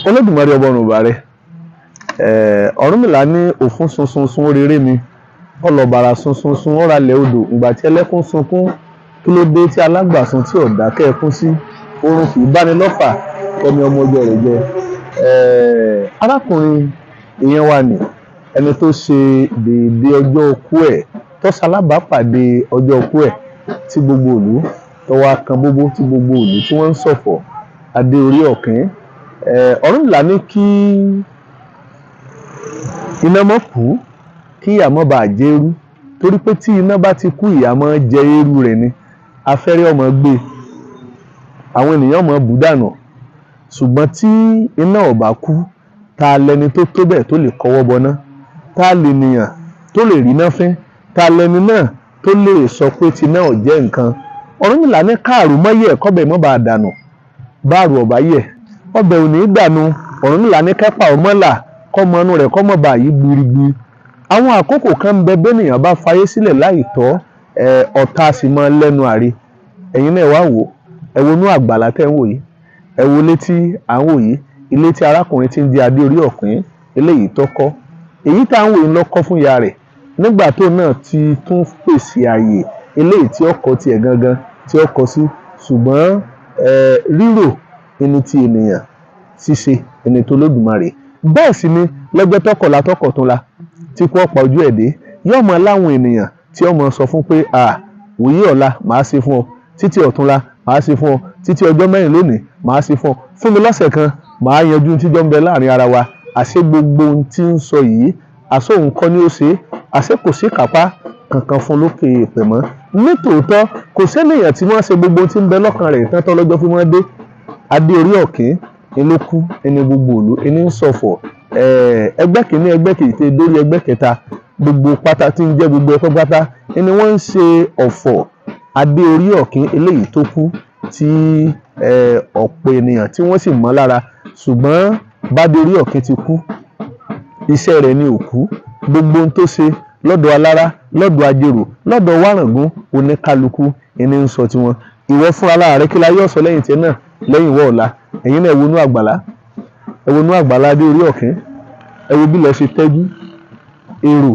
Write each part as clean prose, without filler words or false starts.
Olódùmarè ọba ọ̀run ìbà rẹ̀. Ọ̀rúnmìlà ní òfun sunsun rere mi, ọlọ́bàrà sunsun ọ̀ralẹ̀ odò, ìgbà tí ẹlẹ́kún sunkún kí ló dé tí alágbàsun tí ọ̀dà kẹ́ẹ̀kún sí, oorun kì í báni lọ́fà ẹni ọmọ ọjọ́ rẹ̀ jẹ. Arákùnrin ìyẹn wà ní ẹni tó ṣe déédé ọjọ́ okú ẹ̀, tó ṣalábàápàdé ọjọ́ okú ẹ̀ tí gbogbo ìlú tó wá kan bóbó, tí gbogbo ìlú tí wọ́n ń ṣọ̀fọ̀, Adé Orí-Ọkin. Ọ̀rúnmìlà ní kí iná mọ́ kú, kí ìyà mọ́ bàá jẹ eérú, torí pé tí iná bá ti kú ìyà mọ́ jẹ eérú rẹ̀ ni, afẹ́rẹ́ ọmọ gbé, àwọn ènìyàn mọ́ bù dànù. Ṣùgbọ́n tí iná ò bá kú, ta lẹni tó tó bẹ́ẹ̀ tó lè kọwọ́ bọná, ta lè nìyàn tó lè rí iná fín, ta lẹni náà tó lè sọ pé tí iná ò jẹ́ nǹkan. Ọ̀rúnmìlà ní káàrú mọ́yẹ̀ kọ́bẹ̀ mọ́ bàá dànù, báàrù ọ̀bá yẹ̀ ọbẹ̀ ò ní dànù. Ọ̀rúnmìlà ní kẹ́pà ọmọlà kọ́mọ inú rẹ̀ kọ́mọ bá yí gbirigbiri. Àwọn àkókò kan ń bẹ bẹ́nìyàn bá fayé sílẹ̀ láìtọ́, ọ̀tá sì máa lẹ́nu àrí. Ẹ̀yin náà wá wò, ẹ wo inú àgbàlá tẹ́ ń wò yìí, ẹ wo ilé tí à ń wò yìí, ilé tí arákùnrin tí ń jẹ́ Adé Orí-Ọkin eléyìí tó kọ́. Èyí tá à ń wò yìí ló kọ́ fún ìyá rẹ̀ nígbà tó náà ti tún pèsè àyè eléyìí tí ó kọ́ tiẹ̀ gangan tí ó kọ́ sí. Ṣùgbọ́n rírò ẹni tí ènìyàn, ṣíṣe ẹni tó lódùmarè. Bẹ́ẹ̀ sì ni lẹ́gbẹ́ tọkọ̀lá tọkọ̀túnla tí kò pa ojú ẹ̀ dé, yóò mọ láwọn ènìyàn tí ó mọ sọ fún pé wòye ọ̀la màá ṣe fún ọ, títí ọ̀túnla màá ṣe fún ọ, títí ọjọ́ mẹ́rin lónìí màá ṣe fún ọ, fún mi lọ́sẹ̀ kan màá yanjú tíjọ́ ń bẹ láàrin ara wa. Àṣé gbogbo ohun tí ń sọ yìí, àṣé òun kọ́ ni ó ṣe, àṣé kò sí kápá kankan fún lókè èèpẹ̀ mọ́. Nítòótọ́ kò sẹ́nìyàn tí wọ́n ṣe gbogbo ohun tí ń bẹ lọ́kàn rẹ̀ tán tó lọ́jọ́ fún wọn dé. Adé Orí-Ọkin ló kú, ẹni gbogbo ìlú ẹni ń ṣọ̀fọ̀, ẹgbẹ́ kìíní ẹgbẹ́ kejì tẹ dórí ẹgbẹ́ kẹta, gbogbo pátá tí ń jẹ́ gbogbo ẹ̀kọ́ pátá ẹni wọ́n ń ṣe ọ̀fọ̀ Adé Orí-Ọkin eléyìí tó kú, tí ọ̀pọ̀ ènìyàn tí wọ́n sì mọ́ lára. Ṣùgbọ́n b'Adé Orí-Ọkin ti kú, iṣẹ́ rẹ̀ ni ò kú. Gbogbo ohun tó ṣe lọ́dọ̀ alára, lọ́dọ̀ ajérò, lọ́dọ̀ wáràngún, oníkálukú ẹni ń sọ tiwọn. Ìwọ fún alára rẹ kí la yóò sọ lẹ́yìn tiẹ̀ náà lẹ́yìn ìwọ ọ̀la. Ẹ̀yin náà ẹ wo inú àgbàlá, ẹ wo inú àgbàlá Adé Orí-Ọkin, ẹ wo bí lọ ṣe tẹ́jú. Èrò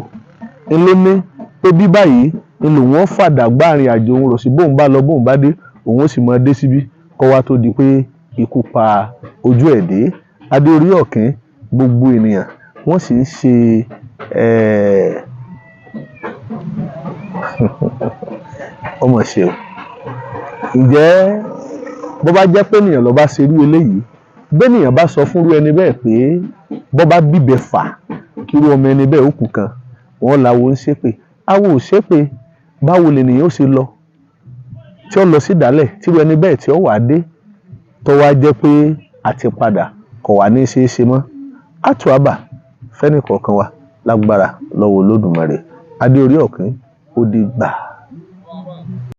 ńlẹ́ni pé bí báyìí ńlò wọ́n fàdà gbáàrin àjò òun rọ̀ sí bóun bá lọ bóun bá dé, òun ó sì máa dé síbí kọ́ wá tó di pé ikú pa ojú ẹ̀ dé. Adé Orí-Ọkin gbogbo ènìyàn wọ́n sì ń ṣe ọmọ ṣe o. Ǹjẹ́ bó bá jẹ́ pé ènìyàn ló bá ṣerú eléyìí, bẹ́nìyàn bá sọ fúnrú ẹni bẹ́ẹ̀ pé bó bá bíbẹ̀ fà kírú ọmọ ẹni bẹ́ẹ̀ ó kù kan, wọ́n láwo ń ṣépè. Awo ò ṣépè, báwo lènìyàn ó ṣe lọ tí ó lọ sí ìdálẹ̀ tírú ẹni bẹ́ẹ̀ tí ó wà dé tó wá jẹ́ pé àti padà kò wá ní ṣeé ṣe mọ́. Àtúwàbà fẹ́nìkọ̀ọ̀kan wa lágbára lọ́wọ́ Olódùmarè. Adé Orí-Ọkin ó dìgbà.